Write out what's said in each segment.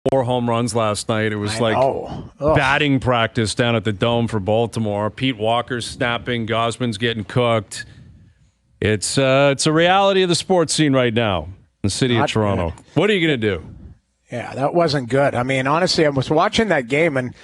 4 home runs last night. It was batting practice down at the Dome for Baltimore. Pete Walker's snapping. Gosman's getting cooked. It's a reality of the sports scene right now in the city of Toronto. Good. What are you going to do? Yeah, that wasn't good. I mean, honestly, I was watching that game, and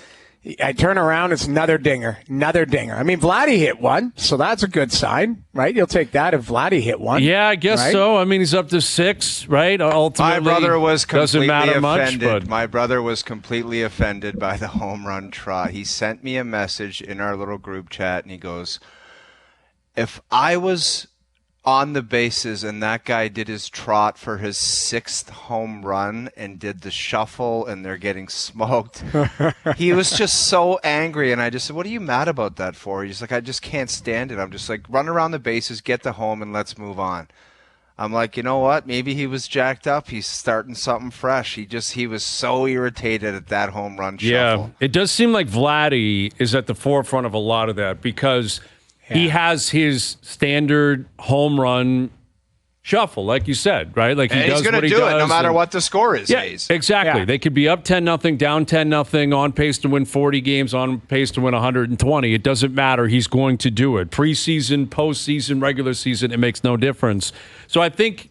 I turn around, it's another dinger. I mean, Vladdy hit one, so that's a good sign, right? You'll take that if Vladdy hit one. Yeah, I guess so. I mean, he's up to 6, right? Ultimately, my brother was completely offended. Much, but my brother was completely offended by the home run trot. He sent me a message in our little group chat, and he goes, if I was on the bases and that guy did his trot for his 6th home run and did the shuffle and they're getting smoked, he was just so angry. And I just said, what are you mad about that for? He's like, I just can't stand it. I'm just like, run around the bases, get the home, and let's move on. I'm like, you know what? Maybe he was jacked up. He's starting something fresh. He was so irritated at that home run shuffle. Yeah, it does seem like Vladdy is at the forefront of a lot of that because he has his standard home run shuffle, like you said, right? Like he's going to do it no matter what the score is. Yeah, Hayes. exactly. Yeah. They could be up 10-0, down 10-0, on pace to win 40 games, on pace to win 120. It doesn't matter. He's going to do it. Preseason, postseason, regular season, it makes no difference. So I think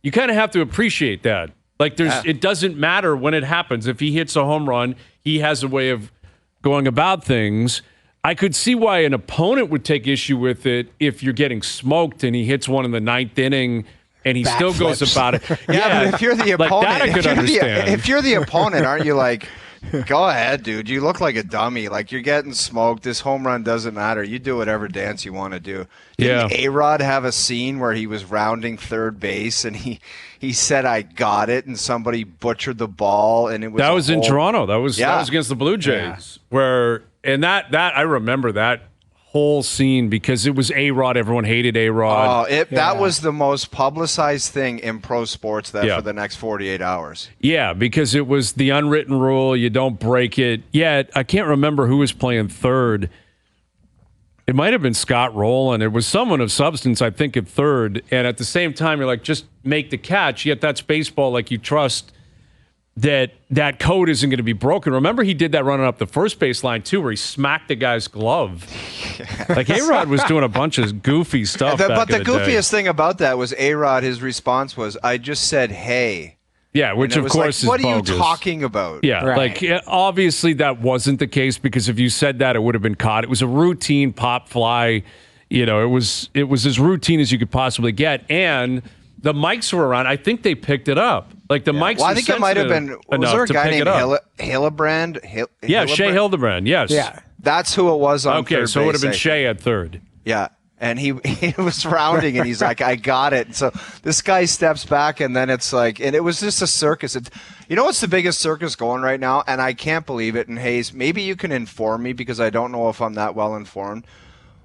you kind of have to appreciate that. Like it doesn't matter when it happens. If he hits a home run, he has a way of going about things. I could see why an opponent would take issue with it if you're getting smoked and he hits one in the 9th inning and he still goes about it. Yeah, but if you're the opponent, like that I could understand. If you're the opponent, aren't you like, go ahead, dude. You look like a dummy. Like, you're getting smoked. This home run doesn't matter. You do whatever dance you want to do. Didn't A-Rod have a scene where he was rounding third base and he said, I got it, and somebody butchered the ball, and it was in Toronto. That was against the Blue Jays, and that I remember that whole scene because it was A-Rod. Everyone hated A-Rod. That was the most publicized thing in pro sports for the next 48 hours. Yeah, because it was the unwritten rule. You don't break it. Yet, I can't remember who was playing third. It might have been Scott Rowland. It was someone of substance, I think, at third. And at the same time, you're like, just make the catch. Yet that's baseball. Like, you trust that code isn't going to be broken. Remember, he did that running up the first base line, too, where he smacked the guy's glove. Like, A-Rod was doing a bunch of goofy stuff But the goofiest thing about that was A-Rod, his response was, I just said, hey. Yeah, which of course is what are bogus. You talking about? Yeah, like obviously that wasn't the case because if you said that, it would have been caught. It was a routine pop fly. You know, it was as routine as you could possibly get. And the mics were around. I think they picked it up. Like the mics. Well, I think it might have been. Was there a guy named Hillebrand? Shea Hildebrand. Yes. Yeah, that's who it was on. Okay, third so it would have been base, Shea at third. Yeah. And he was rounding, and he's like, I got it. So this guy steps back, and then it's like, and it was just a circus. You know what's the biggest circus going right now? And I can't believe it. And Hayes, maybe you can inform me because I don't know if I'm that well informed.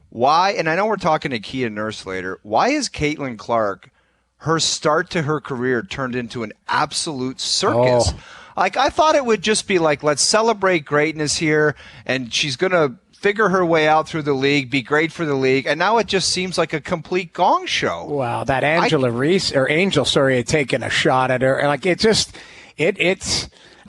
Why, and I know we're talking to Kia Nurse later, why is Caitlin Clark, her start to her career turned into an absolute circus? Like, I thought it would just be like, let's celebrate greatness here, and she's going to figure her way out through the league, be great for the league, and now it just seems like a complete gong show. Wow, that Angel had taken a shot at her. Like, it's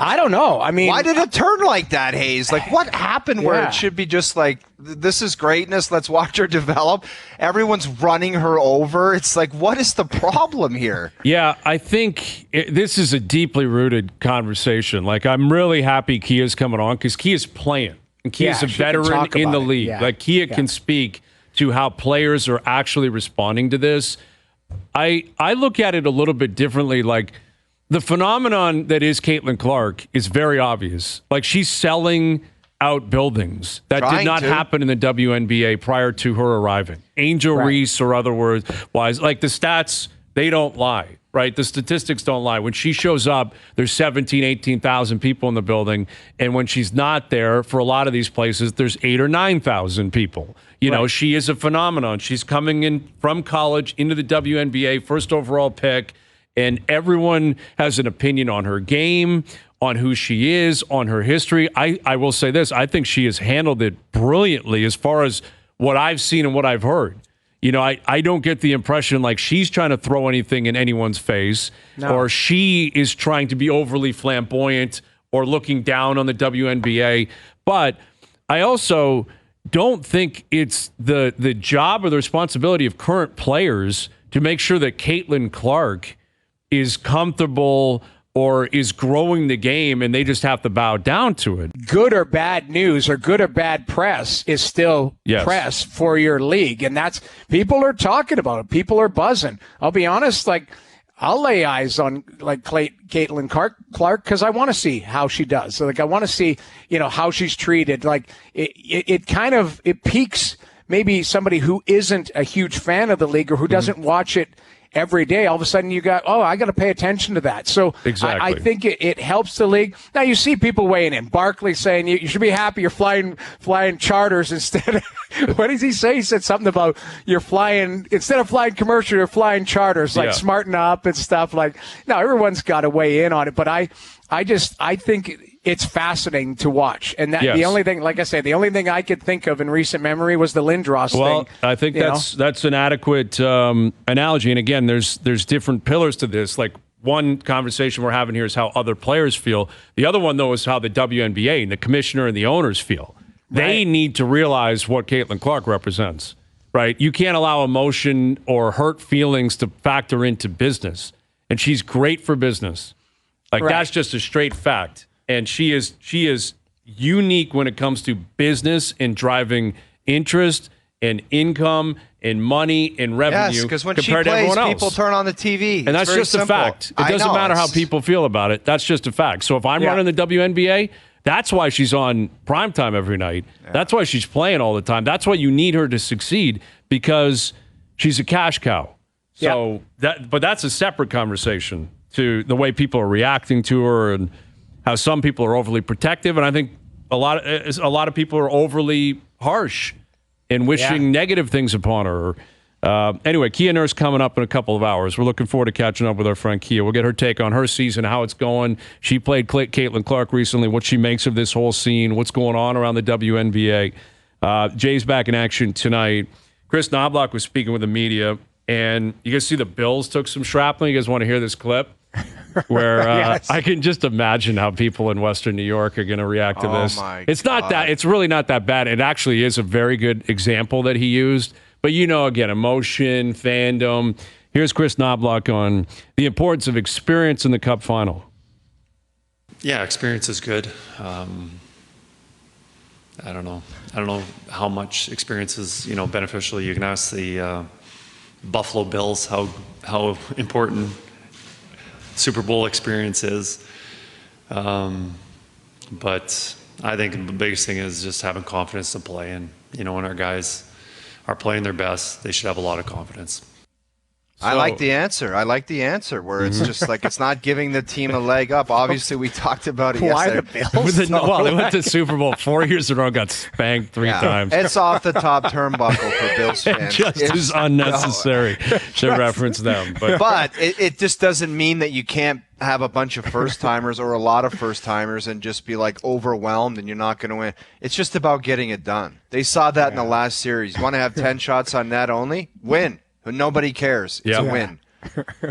I don't know. I mean, why did it turn like that, Hayes? Like, what happened where it should be just like, this is greatness, let's watch her develop? Everyone's running her over. It's like, what is the problem here? Yeah, I think this is a deeply rooted conversation. Like, I'm really happy Kia's coming on because Kia's playing. And Kia's a veteran in the league. Yeah. Like, Kia can speak to how players are actually responding to this. I look at it a little bit differently. Like, the phenomenon that is Caitlin Clark is very obvious. Like, she's selling out buildings. That did not happen in the WNBA prior to her arriving. Angel Reese or otherwise, like, the stats, they don't lie. Right? The statistics don't lie. When she shows up, there's 17,000, 18,000 people in the building. And when she's not there, for a lot of these places, there's 8,000 or 9,000 people. You know, she is a phenomenon. She's coming in from college into the WNBA, first overall pick, and everyone has an opinion on her game, on who she is, on her history. I will say this. I think she has handled it brilliantly as far as what I've seen and what I've heard. I don't get the impression like she's trying to throw anything in anyone's face or she is trying to be overly flamboyant or looking down on the WNBA. But I also don't think it's the job or the responsibility of current players to make sure that Caitlin Clark is comfortable or is growing the game and they just have to bow down to it. Good or bad news or good or bad press is still press for your league. And that's, people are talking about it. People are buzzing. I'll be honest, like, I'll lay eyes on like Caitlin Clark because I want to see how she does. So like I want to see, how she's treated. Like it kind of piques maybe somebody who isn't a huge fan of the league or who doesn't watch it every day. All of a sudden you got, I got to pay attention to that. So exactly. I think it helps the league. Now you see people weighing in. Barkley saying you should be happy you're flying charters instead of, what does he say? He said something about you're flying, instead of flying commercial, you're flying charters, like smarten up and stuff. Like, no, everyone's got to weigh in on it. But I think it's fascinating to watch. And that the only thing, like I said, the only thing I could think of in recent memory was the Lindros thing. Well, I think that's an adequate analogy. And again, there's different pillars to this. Like one conversation we're having here is how other players feel. The other one, though, is how the WNBA and the commissioner and the owners feel. They need to realize what Caitlin Clark represents, right? You can't allow emotion or hurt feelings to factor into business. And she's great for business. Like that's just a straight fact. And she is unique when it comes to business and driving interest and income and money and revenue. Yes, because when she plays, people turn on the TV. And that's just a fact. It doesn't matter how people feel about it. That's just a fact. So if I'm running the WNBA, that's why she's on primetime every night. Yeah. That's why she's playing all the time. That's why you need her to succeed, because she's a cash cow. So but that's a separate conversation to the way people are reacting to her and how some people are overly protective, and I think a lot of people are overly harsh and wishing negative things upon her. Anyway, Kia Nurse coming up in a couple of hours. We're looking forward to catching up with our friend Kia. We'll get her take on her season, how it's going. She played Caitlin Clark recently, what she makes of this whole scene, what's going on around the WNBA. Jay's back in action tonight. Chris Knoblauch was speaking with the media, and you guys see the Bills took some shrapnel. You guys want to hear this clip? Where I can just imagine how people in Western New York are going to react to this. It's really not that bad. It actually is a very good example that he used. But again, emotion, fandom. Here's Chris Knoblauch on the importance of experience in the Cup Final. Yeah, experience is good. I don't know how much experience is beneficial. You can ask the Buffalo Bills how important Super Bowl experience is. But I think the biggest thing is just having confidence to play. And, when our guys are playing their best, they should have a lot of confidence. I like the answer where it's just like it's not giving the team a leg up. Obviously, we talked about it yesterday. Why the Bills? Well, they went to Super Bowl 4 years in a row, got spanked 3 times. It's off the top turnbuckle for Bills fans. It's unnecessary to reference them. But it just doesn't mean that you can't have a bunch of first-timers or a lot of first-timers and just be like overwhelmed and you're not going to win. It's just about getting it done. They saw that in the last series. You want to have 10 shots on net only? Win. But nobody cares. It's a win.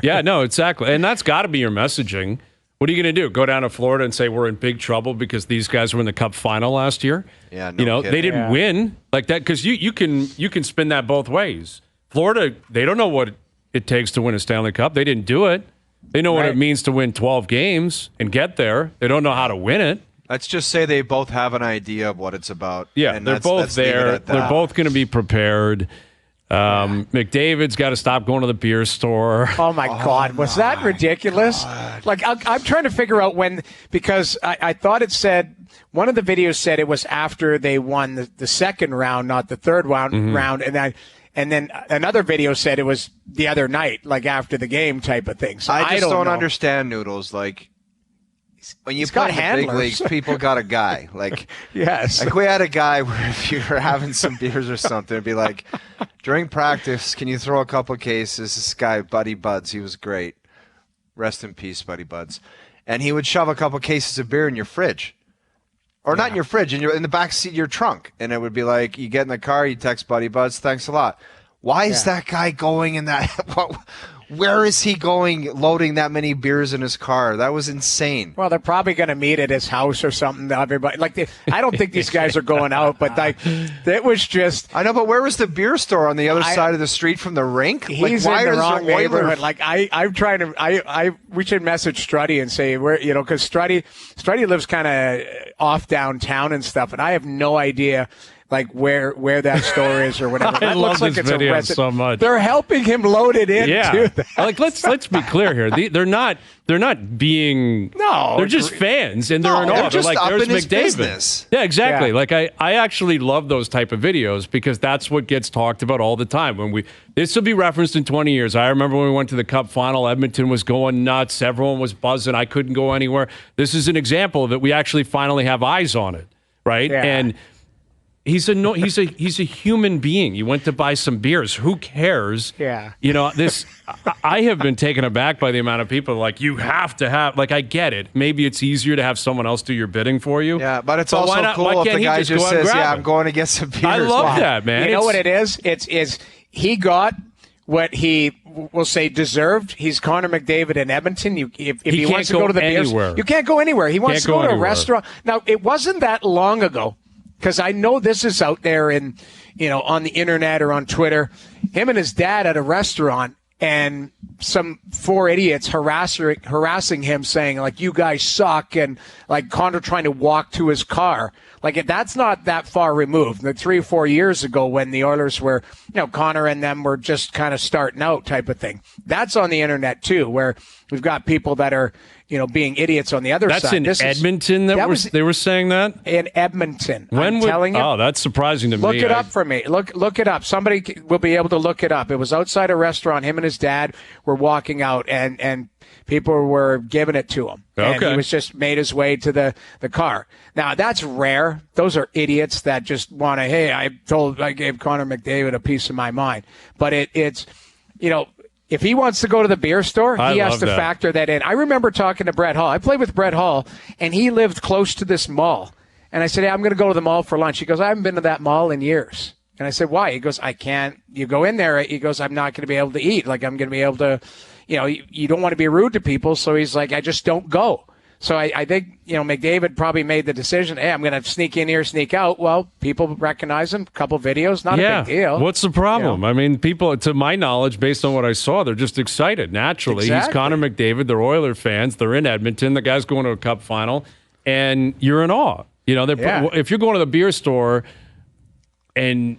Yeah, no, exactly. And that's got to be your messaging. What are you going to do? Go down to Florida and say we're in big trouble because these guys were in the Cup Final last year? Yeah, no kidding. They didn't win like that, because you can spin that both ways. Florida, they don't know what it takes to win a Stanley Cup. They didn't do it. They know what it means to win 12 games and get there. They don't know how to win it. Let's just say they both have an idea of what it's about. Yeah, and they're both there. They're both going to be prepared. McDavid's got to stop going to the beer store. Oh my God, was that ridiculous? Like I'm trying to figure out when, because I thought it said, one of the videos said it was after they won the second round, not the third round, and then another video said it was the other night, like after the game type of thing. So I just don't understand, Noodles. Like, when you play in the big leagues, people got a guy. Like, yes. Like we had a guy where if you were having some beers or something, it'd be like, during practice, can you throw a couple of cases? This guy, Buddy Buds, he was great. Rest in peace, Buddy Buds. And he would shove a couple of cases of beer in your fridge. Or not in your fridge, in the back seat of your trunk. And it would be like, you get in the car, you text Buddy Buds, thanks a lot. Why is that guy going in that? Where is he going loading that many beers in his car? That was insane. Well, they're probably going to meet at his house or something. Everybody, I don't think these guys are going out, but it was just. I know, but where was the beer store on the other side of the street from the rink? He's in the wrong neighborhood. I'm trying to. We should message Struddy and say because Struddy lives kind of off downtown and stuff, and I have no idea. Where that store is or whatever. I love this video so much. They're helping him load it in. Yeah, let's be clear here. They're not being. No, they're just fans, and they're in awe. They're just like, up there's in his McDavid. business. Yeah, exactly. Yeah. I actually love those type of videos because that's what gets talked about all the time. This will be referenced in 20 years. I remember when we went to the Cup Final, Edmonton was going nuts. Everyone was buzzing. I couldn't go anywhere. This is an example of it. We actually finally have eyes on it, right? Yeah. And he's a human being. You went to buy some beers. Who cares? Yeah. I have been taken aback by the amount of people you have to have. I get it. Maybe it's easier to have someone else do your bidding for you. Yeah, but it's also cool if the guy just says, I'm going to get some beers. I love that, man. You know what it is? It's he got what he will say deserved. He's Connor McDavid in Edmonton. If he wants to go to the beers, you can't go anywhere. He wants to go to a restaurant. Now, it wasn't that long ago. Because I know this is out there on the internet or on Twitter. Him and his dad at a restaurant, and some 4 idiots harassing him, saying you guys suck, and Connor trying to walk to his car. That's not that far removed. 3 or 4 years ago, when the Oilers were, Connor and them were just kind of starting out, type of thing. That's on the internet too, where we've got people that are, being idiots on the other side. That's in Edmonton they were saying that? In Edmonton. I'm telling you. Oh, that's surprising to me. Look it up for me. Look it up. Somebody will be able to look it up. It was outside a restaurant. Him and his dad were walking out, and people were giving it to him. Okay. And he was just made his way to the car. Now, that's rare. Those are idiots that just want to, hey, I gave Connor McDavid a piece of my mind. But it's if he wants to go to the beer store, he has to factor that in. I remember talking to Brett Hall. I played with Brett Hall, and he lived close to this mall. And I said, hey, I'm going to go to the mall for lunch. He goes, I haven't been to that mall in years. And I said, why? He goes, I can't. You go in there. He goes, I'm not going to be able to eat. I'm going to be able to, you don't want to be rude to people. So he's like, I just don't go. So I think, McDavid probably made the decision, hey, I'm going to sneak in here, sneak out. Well, people recognize him, a couple videos, not a big deal. What's the problem? I mean, people, to my knowledge, based on what I saw, they're just excited, naturally. Exactly. He's Connor McDavid. They're Oiler fans. They're in Edmonton. The guy's going to a Cup Final, and you're in awe. If you're going to the beer store and,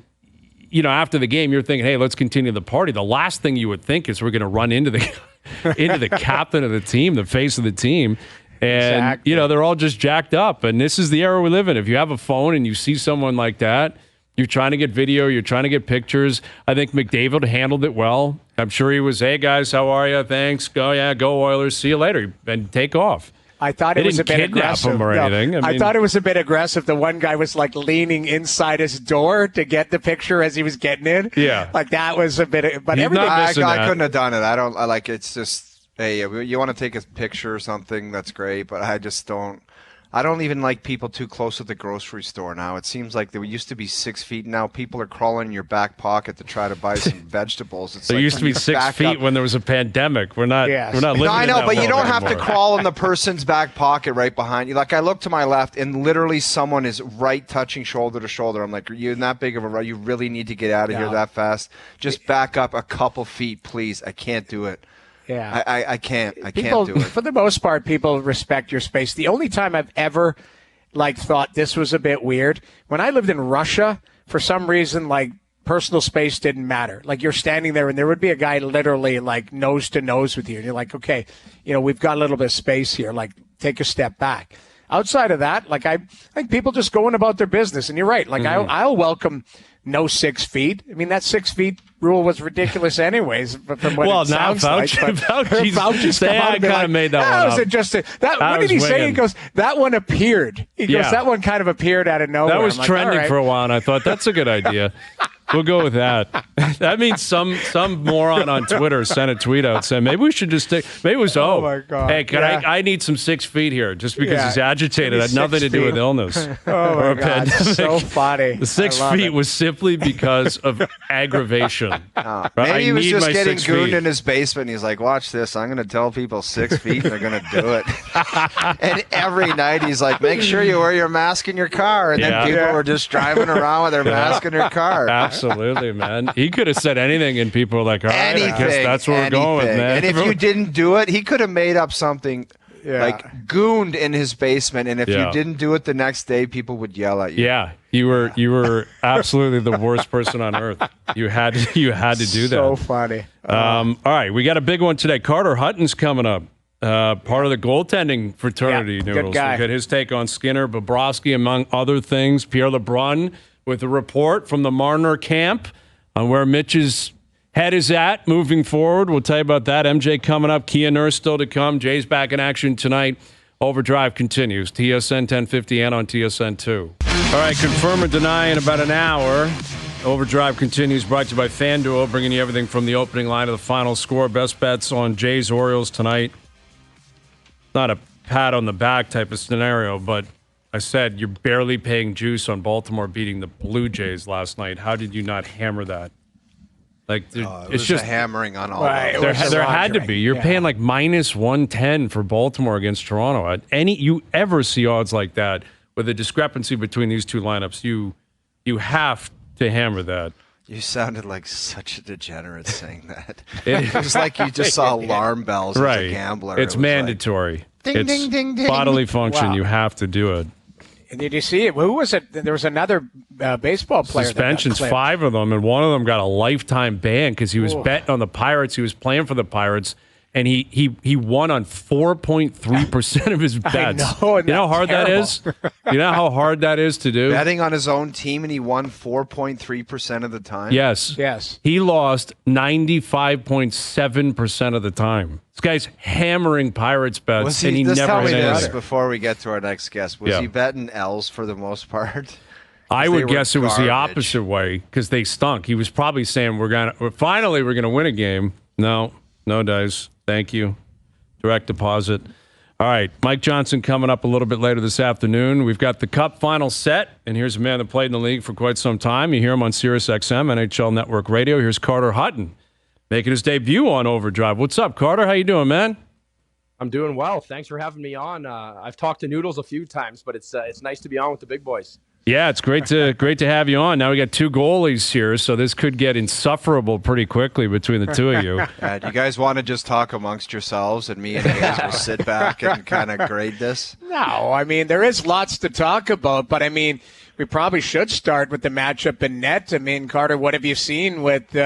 after the game, you're thinking, hey, let's continue the party. The last thing you would think is we're going to run into the captain of the team, the face of the team. And, exactly. They're all just jacked up. And this is the era we live in. If you have a phone and you see someone like that, you're trying to get video, you're trying to get pictures. I think McDavid handled it well. I'm sure he was, hey, guys, how are you? Thanks. Go Oilers. See you later. And take off. I thought it was a bit aggressive. Him or anything. I thought it was a bit aggressive. The one guy was leaning inside his door to get the picture as he was getting in. Yeah. That was a bit, but everything. I couldn't have done it. It's just, hey, you want to take a picture or something, that's great, but I just don't. I don't even like people too close to the grocery store now. It seems like there used to be 6 feet. Now people are crawling in your back pocket to try to buy some vegetables. There used to be 6 feet when there was a pandemic. We're not living in I know, that but you don't have anymore. to crawl in the person's back pocket right behind you. I look to my left, and literally someone is right touching shoulder to shoulder. I'm like, you're in that big of a run. You really need to get out of here that fast. Just back up a couple feet, please. I can't do it. Yeah, I can't do it. For the most part, people respect your space. The only time I've ever thought this was a bit weird, when I lived in Russia, for some reason, personal space didn't matter. You're standing there, and there would be a guy literally nose to nose with you, and you're like, okay, we've got a little bit of space here. Take a step back. Outside of that, I think people just going about their business, and you're right. I'll welcome no 6 feet. I mean, that 6 feet rule was ridiculous anyways. From what it sounds Fauci's kind of made that one up. What did he say? He goes, that one appeared. He goes, that one kind of appeared out of nowhere. That was trending for a while, and I thought, that's a good idea. We'll go with that. That means some moron on Twitter sent a tweet out saying maybe we should just take. Maybe it was Oh my God! Hey, I need some 6 feet here just because he's agitated. It had nothing to do with illness or a pandemic. So funny. The 6 feet was simply because of aggravation. Right? Maybe he was just getting gooned in his basement. He's like, "Watch this! I'm going to tell people 6 feet, and they're going to do it." And every night he's like, "Make sure you wear your mask in your car." And then people were just driving around with their mask in their car. Absolutely, man. He could have said anything, and people were like, "All right, I guess that's where we're going with, man." And if you didn't do it, he could have made up something like gooned in his basement. And if you didn't do it the next day, people would yell at you. Yeah, you were absolutely the worst person on earth. You had to do that. So funny. All right, we got a big one today. Carter Hutton's coming up. Part of the goaltending fraternity. Good Noodles. guy. We get his take on Skinner, Bobrovsky, among other things. Pierre LeBrun with a report from the Marner camp on where Mitch's head is at moving forward. We'll tell you about that. MJ coming up. Kia Nurse still to come. Jay's back in action tonight. OverDrive continues. TSN 1050 and on TSN 2. All right, confirm or deny in about an hour. OverDrive continues, brought to you by FanDuel, bringing you everything from the opening line to the final score. Best bets on Jay's Orioles tonight. Not a pat on the back type of scenario, but I said you're barely paying juice on Baltimore beating the Blue Jays last night. How did you not hammer that? Like, it's just a hammering on all. Right, there had to be. You're paying like minus 110 for Baltimore against Toronto. At you ever see odds like that with a discrepancy between these two lineups, you have to hammer that. You sounded like such a degenerate saying that. It was like you just saw alarm bells as a gambler. It's mandatory. Like, ding, ding, ding, ding. Bodily function. Wow. You have to do it. Did you see it? Who was it? There was another baseball player. Suspensions, 5 of them, and one of them got a lifetime ban because he was betting on the Pirates. He was playing for the Pirates, and he won on 4.3% of his bets. I know, you know how hard that is? You know how hard that is to do? Betting on his own team, and he won 4.3% of the time? Yes. He lost 95.7% of the time. This guy's hammering Pirates bets, and he never hit anything. Before we get to our next guest, was he betting L's for the most part? I would guess it was the opposite way because they stunk. He was probably saying, we're gonna win a game. No dice. Thank you. Direct deposit. All right, Mike Johnson coming up a little bit later this afternoon. We've got the Cup Final set, and here's a man that played in the league for quite some time. You hear him on SiriusXM, NHL Network Radio. Here's Carter Hutton making his debut on OverDrive. What's up, Carter? How you doing, man? I'm doing well. Thanks for having me on. I've talked to Noodles a few times, but it's nice to be on with the big boys. Yeah, it's great to have you on. Now we got 2 goalies here, so this could get insufferable pretty quickly between the two of you. Do you guys want to just talk amongst yourselves, and me and Hayes will sit back and kind of grade this? No, I mean, there is lots to talk about, but I mean, we probably should start with the matchup in net. I mean, Carter, what have you seen with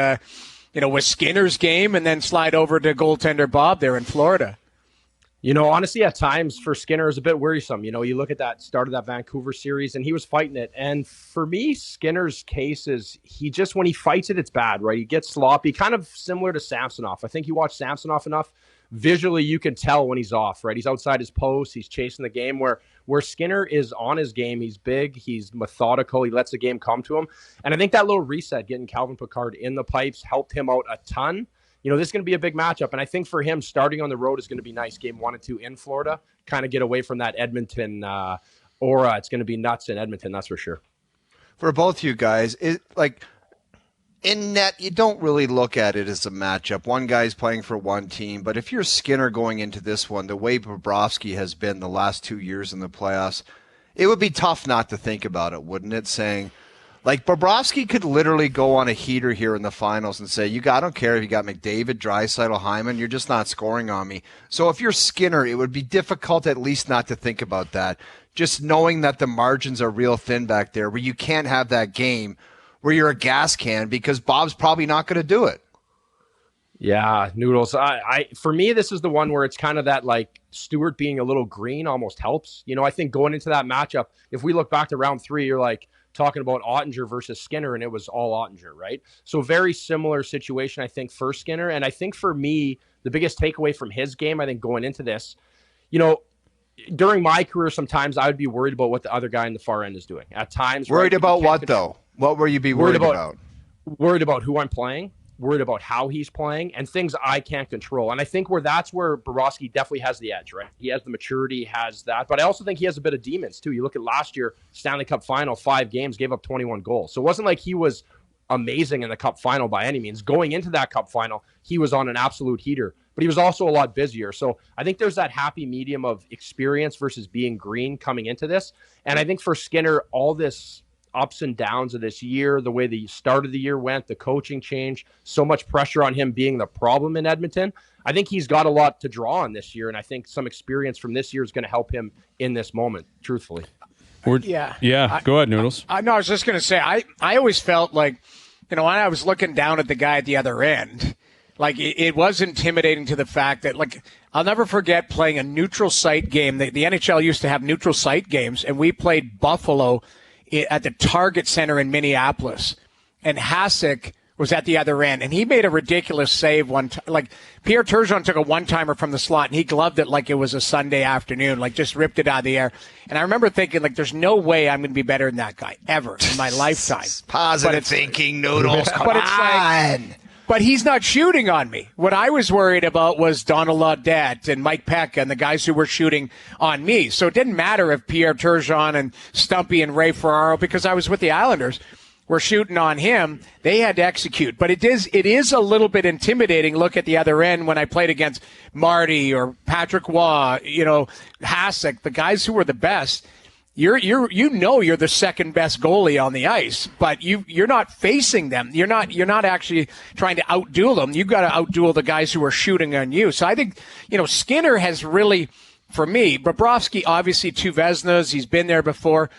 Skinner's game, and then slide over to goaltender Bob there in Florida? Honestly, at times for Skinner is a bit worrisome. You look at that start of that Vancouver series, and he was fighting it. And for me, Skinner's case is when he fights it, it's bad, right? He gets sloppy, kind of similar to Samsonov. I think you watch Samsonov enough. Visually, you can tell when he's off, right? He's outside his post. He's chasing the game where Skinner is on his game. He's big. He's methodical. He lets the game come to him. And I think that little reset, getting Calvin Pickard in the pipes, helped him out a ton. This is going to be a big matchup, and I think for him, starting on the road is going to be nice. Game 1 and 2 in Florida, kind of get away from that Edmonton aura. It's going to be nuts in Edmonton, that's for sure. For both you guys, in net, you don't really look at it as a matchup. One guy's playing for one team, but if you're Skinner going into this one, the way Bobrovsky has been the last 2 years in the playoffs, it would be tough not to think about it, wouldn't it? Saying, like, Bobrovsky could literally go on a heater here in the finals and say, I don't care if you got McDavid, Draisaitl, Hyman, you're just not scoring on me. So if you're Skinner, it would be difficult at least not to think about that. Just knowing that the margins are real thin back there, where you can't have that game where you're a gas can because Bob's probably not going to do it. Yeah, Noodles. For me, this is the one where it's kind of that, like, Stuart being a little green almost helps. I think going into that matchup, if we look back to round 3, you're like, talking about Ottinger versus Skinner, and it was all Ottinger, right? So very similar situation, I think, for Skinner. And I think for me, the biggest takeaway from his game, I think going into this, during my career, sometimes I would be worried about what the other guy in the far end is doing. At times, worried about what though? What were you be worried about? worried about who I'm playing, worried about how he's playing, and things I can't control. And I think that's where Bobrovsky definitely has the edge, right? He has the maturity, has that. But I also think he has a bit of demons, too. You look at last year, Stanley Cup Final, 5 games, gave up 21 goals. So it wasn't like he was amazing in the Cup Final by any means. Going into that Cup Final, he was on an absolute heater, but he was also a lot busier. So I think there's that happy medium of experience versus being green coming into this. And I think for Skinner, all this ups and downs of this year, the way the start of the year went, the coaching change, so much pressure on him being the problem in Edmonton. I think he's got a lot to draw on this year, and I think some experience from this year is going to help him in this moment, truthfully. Go ahead, Noodles. I was just going to say, I always felt like, when I was looking down at the guy at the other end, like it was intimidating to the fact that, like, I'll never forget playing a neutral site game. The NHL used to have neutral site games, and we played Buffalo at the Target Center in Minneapolis, and Hasek was at the other end, and he made a ridiculous save one time. Like, Pierre Turgeon took a one-timer from the slot, and he gloved it like it was a Sunday afternoon, like just ripped it out of the air. And I remember thinking, like, there's no way I'm going to be better than that guy ever in my lifetime. Positive thinking, Noodles. Come on. But he's not shooting on me. What I was worried about was Donald Laudette and Mike Peck and the guys who were shooting on me. So it didn't matter if Pierre Turgeon and Stumpy and Ray Ferraro, because I was with the Islanders, were shooting on him. They had to execute. But it is a little bit intimidating. Look at the other end when I played against Marty or Patrick Waugh, Hasek, the guys who were the best. You're the second best goalie on the ice, but you're not facing them. You're not actually trying to outduel them. You've got to outduel the guys who are shooting on you. So I think, Skinner has really, for me, Bobrovsky, obviously 2 Vezinas. He's been there before.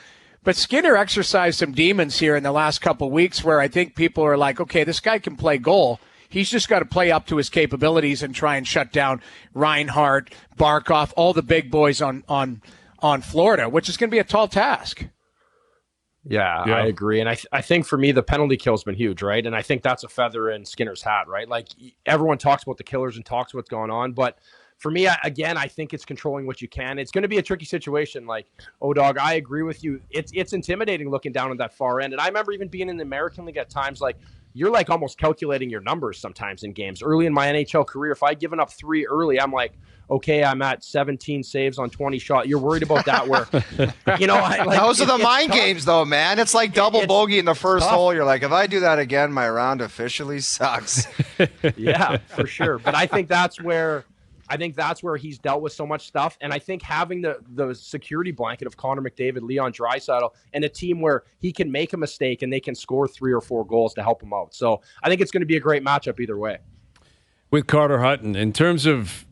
But Skinner exercised some demons here in the last couple of weeks where I think people are like, okay, this guy can play goal. He's just got to play up to his capabilities and try and shut down Reinhart, Barkov, all the big boys on Florida, which is going to be a tall task. Yeah, I agree. And I think for me, the penalty kill's been huge, right? And I think that's a feather in Skinner's hat, right? Like, everyone talks about the killers and talks what's going on, but for me, again, I think it's controlling what you can. It's going to be a tricky situation. Like, dog, I agree with you. It's intimidating looking down at that far end. And I remember even being in the American League at times, like, you're like almost calculating your numbers sometimes in games. Early in my NHL career, if I'd given up 3 early, I'm like, okay, I'm at 17 saves on 20 shots. You're worried about that where, those are the mind games, though, man. It's like double bogey in the first hole. You're like, if I do that again, my round officially sucks. Yeah, for sure. But I think that's where he's dealt with so much stuff. And I think having the security blanket of Connor McDavid, Leon Draisaitl, and a team where he can make a mistake and they can score 3 or 4 goals to help him out. So I think it's going to be a great matchup either way. With Carter Hutton, in terms of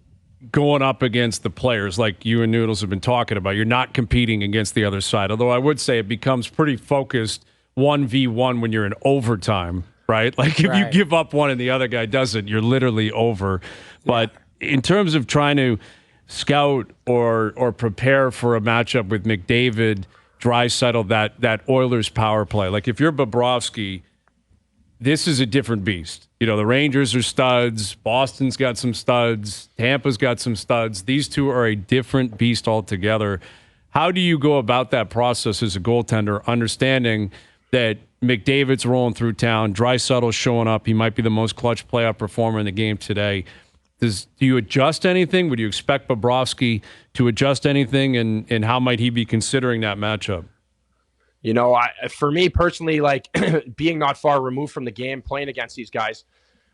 going up against the players like you and Noodles have been talking about, you're not competing against the other side. Although I would say it becomes pretty focused 1v1 when you're in overtime, right? Like if you give up one and the other guy doesn't, you're literally over. But in terms of trying to scout or prepare for a matchup with McDavid, Draisaitl, that Oilers power play, like if you're Bobrovsky, this is a different beast. The Rangers are studs. Boston's got some studs. Tampa's got some studs. These two are a different beast altogether. How do you go about that process as a goaltender, understanding that McDavid's rolling through town, Draisaitl's showing up, he might be the most clutch playoff performer in the game today? Do you adjust anything? Would you expect Bobrovsky to adjust anything, and how might he be considering that matchup? For me personally, like being not far removed from the game, playing against these guys,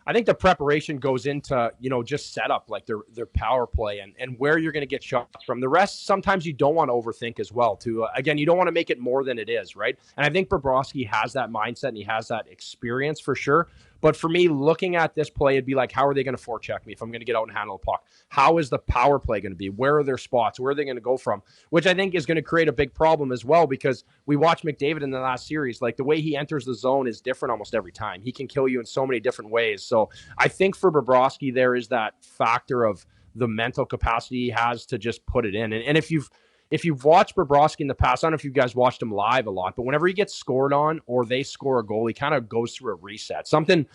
I think the preparation goes into, just set up like their power play and where you're going to get shots from. The rest, sometimes you don't want to overthink as well, too. Again, you don't want to make it more than it is, right? And I think Bobrovsky has that mindset and he has that experience for sure. But for me, looking at this play, it'd be like, how are they going to forecheck me if I'm going to get out and handle the puck? How is the power play going to be? Where are their spots? Where are they going to go from? Which I think is going to create a big problem as well, because we watched McDavid in the last series. Like, the way he enters the zone is different almost every time. He can kill you in so many different ways. So I think for Bobrovsky, there is that factor of the mental capacity he has to just put it in. And if you've watched Bobrovsky in the past, I don't know if you guys watched him live a lot, but whenever he gets scored on or they score a goal, he kind of goes through a reset. Something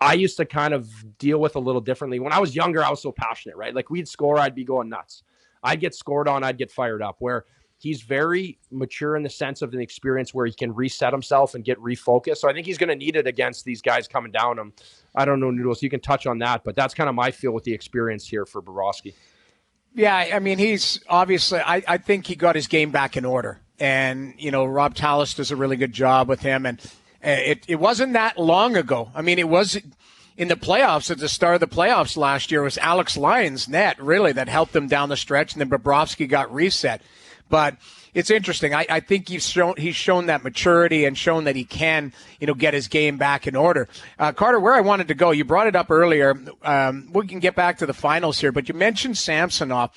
I used to kind of deal with a little differently. When I was younger, I was so passionate, right? Like, we'd score, I'd be going nuts. I'd get scored on, I'd get fired up. Where He's very mature in the sense of an experience where he can reset himself and get refocused. So I think he's going to need it against these guys coming down him. I don't know, Noodles, you can touch on that, but that's kind of my feel with the experience here for Bobrovsky. Yeah, I mean, he's obviously, I think he got his game back in order. And, Rob Tallis does a really good job with him. And it wasn't that long ago. I mean, it was in the playoffs, at the start of the playoffs last year, it was Alex Lyon's net, really, that helped him down the stretch. And then Bobrovsky got reset. But it's interesting. I think he's shown that maturity and shown that he can, get his game back in order. Carter, where I wanted to go, you brought it up earlier. We can get back to the finals here, but you mentioned Samsonov,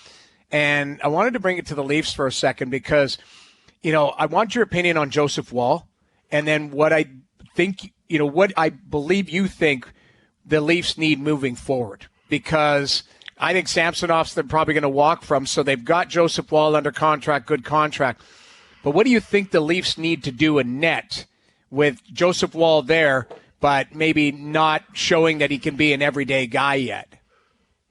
and I wanted to bring it to the Leafs for a second because, I want your opinion on Joseph Woll, and then what I think, what I believe you think the Leafs need moving forward, because I think Samsonov's they're probably going to walk from, so they've got Joseph Woll under contract, good contract. But what do you think the Leafs need to do in net with Joseph Woll there, but maybe not showing that he can be an everyday guy yet?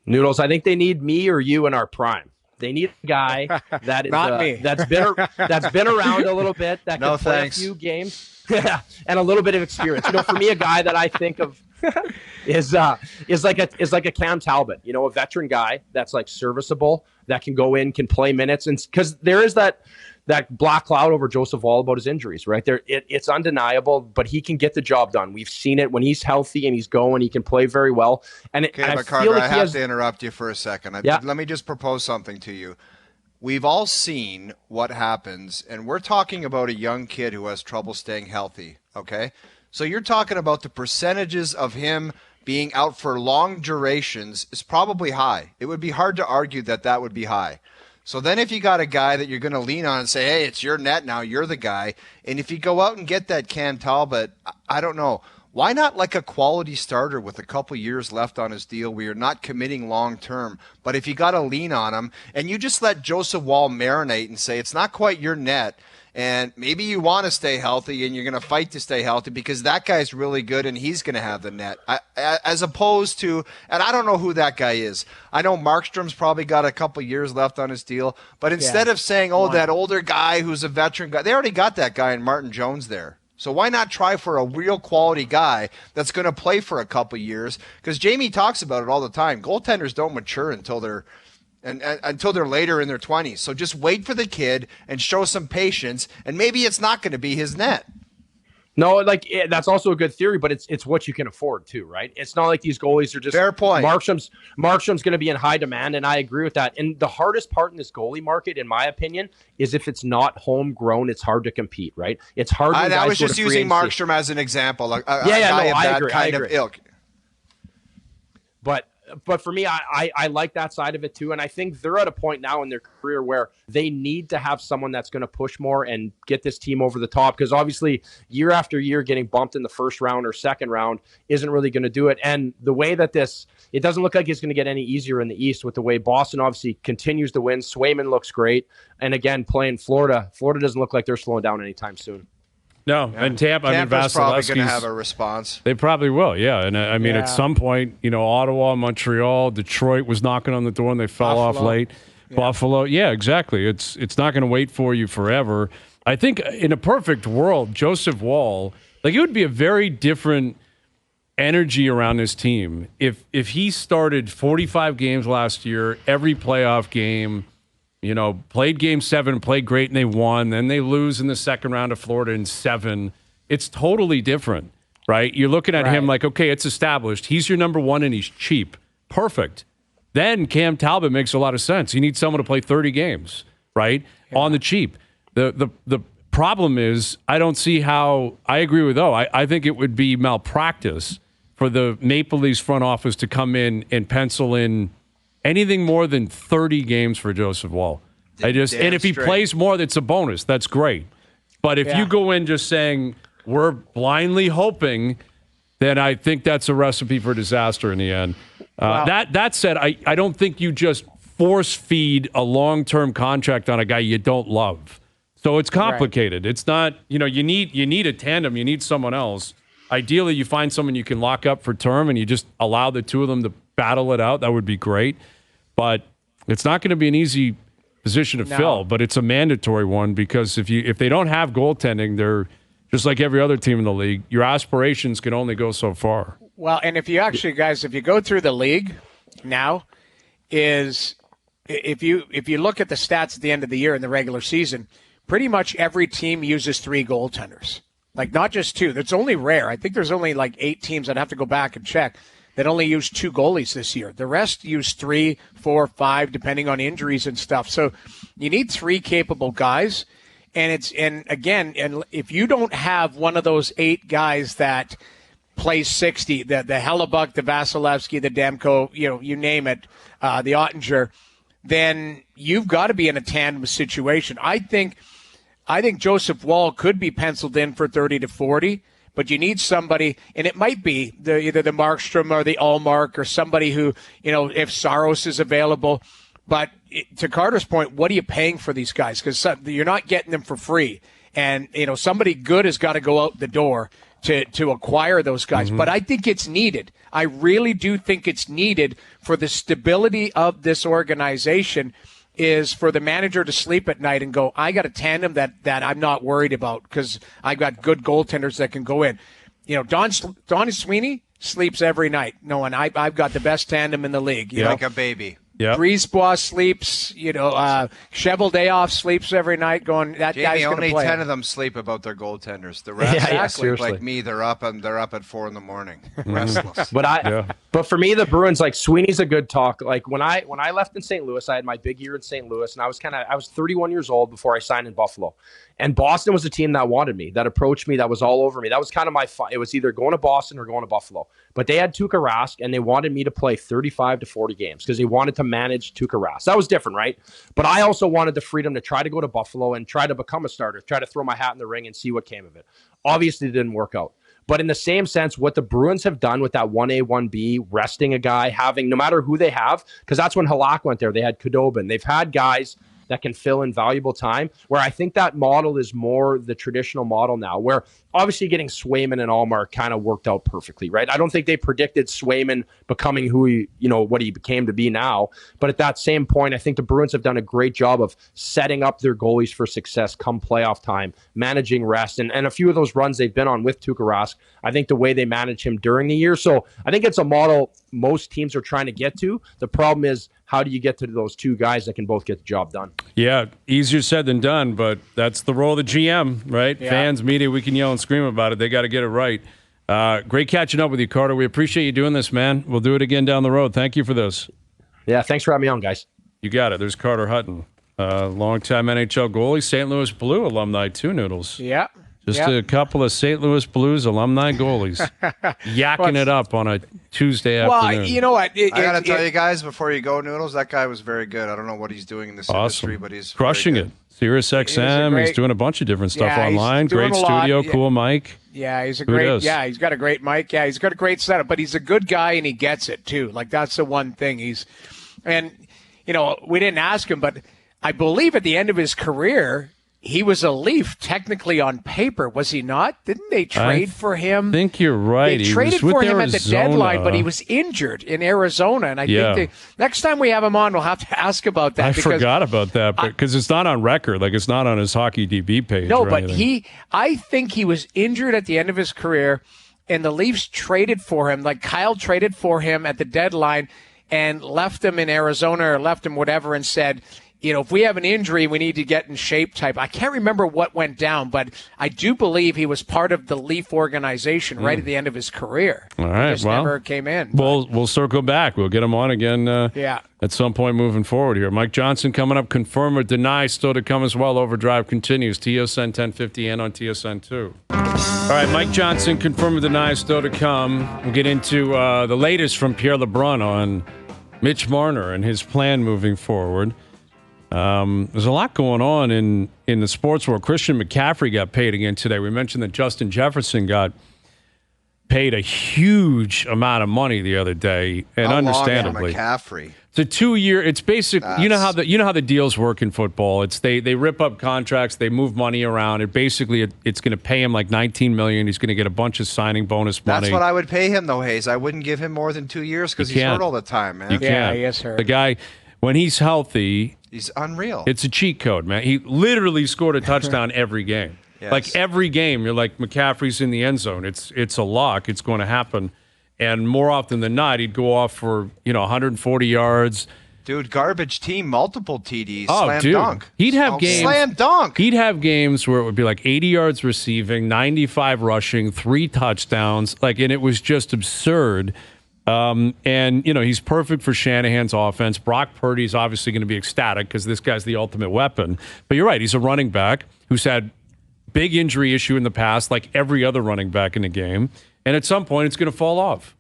Noodles, I think they need me or you in our prime. They need a guy that is not me. that's been around a little bit, that can play a few games, and a little bit of experience. For me, a guy that I think of is like a Cam Talbot, a veteran guy that's like serviceable, that can go in, can play minutes, and because there is that black cloud over Joseph Woll about his injuries, right there. It's undeniable, but he can get the job done. We've seen it when he's healthy and he's going, he can play very well. And Carter, I have to interrupt you for a second. Let me just propose something to you. We've all seen what happens, and we're talking about a young kid who has trouble staying healthy, okay? So you're talking about the percentages of him being out for long durations is probably high. It would be hard to argue that would be high. So then if you got a guy that you're going to lean on and say, hey, it's your net now, you're the guy, and if you go out and get that Cam Talbot, I don't know. Why not like a quality starter with a couple years left on his deal where you're not committing long term, but if you got to lean on him and you just let Joseph Woll marinate and say it's not quite your net, and maybe you want to stay healthy and you're going to fight to stay healthy because that guy's really good and he's going to have the net. As opposed to, and I don't know who that guy is. I know Markstrom's probably got a couple years left on his deal, but instead of saying, that older guy who's a veteran guy, they already got that guy in Martin Jones there. So why not try for a real quality guy that's going to play for a couple years? Because Jamie talks about it all the time. Goaltenders don't mature until they're later in their 20s. So just wait for the kid and show some patience, and maybe it's not going to be his net. No, that's also a good theory, but it's what you can afford too, right? It's not like these goalies are just fair point. Markstrom's going to be in high demand, and I agree with that. And the hardest part in this goalie market, in my opinion, is if it's not homegrown, it's hard to compete, right? It's hard. I was just using Markstrom as an example. I agree. Ilk. But for me, I like that side of it too. And I think they're at a point now in their career where they need to have someone that's going to push more and get this team over the top. Because obviously, year after year, getting bumped in the first round or second round isn't really going to do it. And the way that it doesn't look like it's going to get any easier in the East with the way Boston obviously continues to win. Swayman looks great. And again, playing Florida doesn't look like they're slowing down anytime soon. No, and Tampa's probably going to have a response. They probably will, yeah. And I mean, at some point, Ottawa, Montreal, Detroit was knocking on the door and they fell off late. Yeah. Buffalo, yeah, exactly. It's not going to wait for you forever. I think in a perfect world, Joseph Woll, it would be a very different energy around this team if he started 45 games last year, every playoff game. Played Game 7, played great, and they won. Then they lose in the second round of Florida in 7. It's totally different, right? You're looking at him like, okay, it's established. He's your number one, and he's cheap. Perfect. Then Cam Talbot makes a lot of sense. You need someone to play 30 games, right, on the cheap. The problem is I don't see how – I agree with O. I think it would be malpractice for the Maple Leafs front office to come in and pencil in – anything more than 30 games for Joseph Woll. And if he plays more, that's a bonus. That's great. But if you go in just saying we're blindly hoping, then I think that's a recipe for disaster in the end. That said, I don't think you just force feed a long-term contract on a guy you don't love. So it's complicated. Right. It's not, you need a tandem. You need someone else. Ideally, you find someone you can lock up for term and you just allow the two of them to battle it out. That would be great. But it's not going to be an easy position to fill, but it's a mandatory one because if they don't have goaltending, they're just like every other team in the league. Your aspirations can only go so far. Well, and if you actually, guys, if you go through the league now, if you look at the stats at the end of the year in the regular season, pretty much every team uses 3 goaltenders. Like, not just 2. That's only rare. I think there's only like 8 teams, I'd have to go back and check, that only use 2 goalies this year. The rest use 3, 4, 5, depending on injuries and stuff. So you need 3 capable guys. And if you don't have one of those 8 guys that plays 60, the Hellebuck, the Vasilevsky, the Demko, you name it, the Ottinger, then you've got to be in a tandem situation. I think Joseph Woll could be penciled in for 30 to 40, but you need somebody, and it might be either the Markstrom or the Allmark or somebody who, if Saros is available. But to Carter's point, what are you paying for these guys? Because you're not getting them for free. And, somebody good has got to go out the door to acquire those guys. But I think it's needed. I really do think it's needed for the stability of this organization, is for the manager to sleep at night and go, I got a tandem that I'm not worried about because I've got good goaltenders that can go in. Don Sweeney sleeps every night knowing I've got the best tandem in the league. You know? Like a baby. Yep. Brisebois sleeps, Cheveldayoff sleeps every night going, that Jamie, guy's going to play. only 10 of them sleep about their goaltenders. The rest sleep like me. They're up at 4 a.m. Restless. But for me, the Bruins, like, Sweeney's a good talk. Like, when I left in St. Louis, I had my big year in St. Louis, and I was 31 years old before I signed in Buffalo. And Boston was a team that wanted me, that approached me, that was all over me. That was kind of my fun. It was either going to Boston or going to Buffalo. But they had Tuukka Rask, and they wanted me to play 35 to 40 games because they wanted to manage Tuukka Rask. That was different, right? But I also wanted the freedom to try to go to Buffalo and try to become a starter, try to throw my hat in the ring and see what came of it. Obviously, it didn't work out. But in the same sense, what the Bruins have done with that 1A, 1B, resting a guy, having, no matter who they have, because that's when Halak went there. They had Khudobin. They've had guys that can fill in valuable time, where I think that model is more the traditional model now, where obviously getting Swayman and Allmark kind of worked out perfectly, right? I don't think they predicted Swayman becoming what he became to be now. But at that same point, I think the Bruins have done a great job of setting up their goalies for success come playoff time, managing rest, and a few of those runs they've been on with Tuukka Rask, I think the way they manage him during the year. So I think it's a model most teams are trying to get to. The problem is, how do you get to those 2 guys that can both get the job done? Yeah, easier said than done, but that's the role of the GM, right? Yeah. Fans, media, we can yell and scream about it. They got to get it right. Great catching up with you, Carter. We appreciate you doing this, man. We'll do it again down the road. Thank you for this. Yeah, thanks for having me on, guys. You got it. There's Carter Hutton, longtime NHL goalie, St. Louis Blue alumni too, Noodles. Yeah. Just a couple of St. Louis Blues alumni goalies yakking it up on a Tuesday afternoon. Well, you know what? I got to tell you guys, before you go, Noodles, that guy was very good. I don't know what he's doing in this industry, but he's crushing it. SiriusXM, he's doing a bunch of different stuff online. Great studio, cool mic. Yeah, he's got a great mic. Yeah, he's got a great setup, but he's a good guy and he gets it too. Like, that's the one thing we didn't ask him, but I believe at the end of his career, he was a Leaf, technically on paper, was he not? Didn't they trade for him? I think you're right. They traded for him at the deadline, but he was injured in Arizona. And I think next time we have him on, we'll have to ask about that. I forgot about that because it's not on record. Like, it's not on his Hockey DB page. No, but I think he was injured at the end of his career, and the Leafs traded for him. Like, Kyle traded for him at the deadline and left him in Arizona or left him whatever and said, if we have an injury, we need to get in shape type. I can't remember what went down, but I do believe he was part of the Leaf organization right at the end of his career. All right. He just never came in. We'll circle back. We'll get him on again at some point moving forward here. Mike Johnson coming up. Confirm or deny still to come as well. Overdrive continues. TSN 1050 and on TSN 2. All right, Mike Johnson, confirm or deny still to come. We'll get into the latest from Pierre LeBrun on Mitch Marner and his plan moving forward. There's a lot going on in the sports world. Christian McCaffrey got paid again today. We mentioned that Justin Jefferson got paid a huge amount of money the other day, and understandably. McCaffrey? It's a 2-year. It's basically you know how the deals work in football. It's they rip up contracts, they move money around. It's going to pay him like $19 million. He's going to get a bunch of signing bonus money. That's what I would pay him though, Hayes. I wouldn't give him more than 2 years because he's hurt all the time, man. You can't. Yeah, he is hurt. The guy. When he's healthy, he's unreal. It's a cheat code, man. He literally scored a touchdown every game. Yes. Like every game, you're like, McCaffrey's in the end zone. It's a lock. It's going to happen. And more often than not, he'd go off for 140 yards. Dude, garbage team, multiple TDs, slam dunk. He'd have games. Slam dunk. He'd have games where it would be like 80 yards receiving, 95 rushing, 3 touchdowns. And it was just absurd. And he's perfect for Shanahan's offense. Brock Purdy's obviously going to be ecstatic because this guy's the ultimate weapon. But you're right, he's a running back who's had big injury issue in the past, like every other running back in the game. And at some point, it's going to fall off.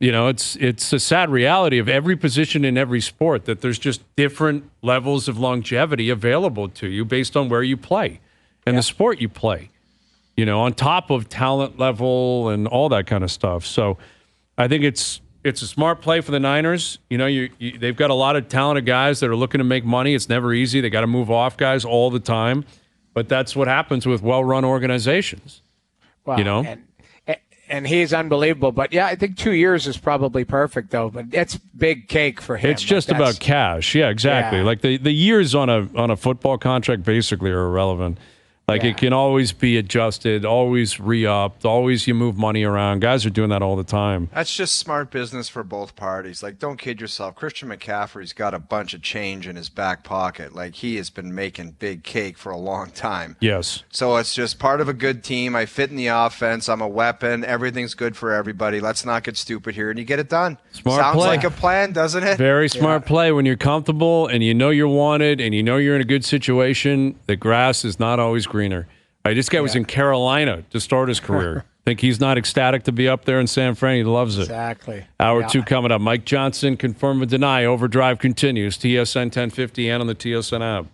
It's a sad reality of every position in every sport that there's just different levels of longevity available to you based on where you play and the sport you play, on top of talent level and all that kind of stuff. So I think it's a smart play for the Niners. They've got a lot of talented guys that are looking to make money. It's never easy. They got to move off guys all the time. But that's what happens with well-run organizations. Wow. And he's unbelievable. But, I think 2 years is probably perfect, though. But it's big cake for him. It's just about cash. Yeah, exactly. Yeah. Like the years on a football contract basically are irrelevant. It can always be adjusted, always re-upped, always you move money around. Guys are doing that all the time. That's just smart business for both parties. Don't kid yourself. Christian McCaffrey's got a bunch of change in his back pocket. He has been making big cake for a long time. Yes. So it's just part of a good team. I fit in the offense. I'm a weapon. Everything's good for everybody. Let's not get stupid here, and you get it done. Smart Sounds play. like a plan, doesn't it? Very smart play. When you're comfortable and you're wanted and you're in a good situation, the grass is not always greener. This guy was in Carolina to start his career. Think he's not ecstatic to be up there in San Fran? He loves it. Exactly. Hour 2 coming up. Mike Johnson, confirm or deny. OverDrive continues. TSN 1050 and on the TSN app.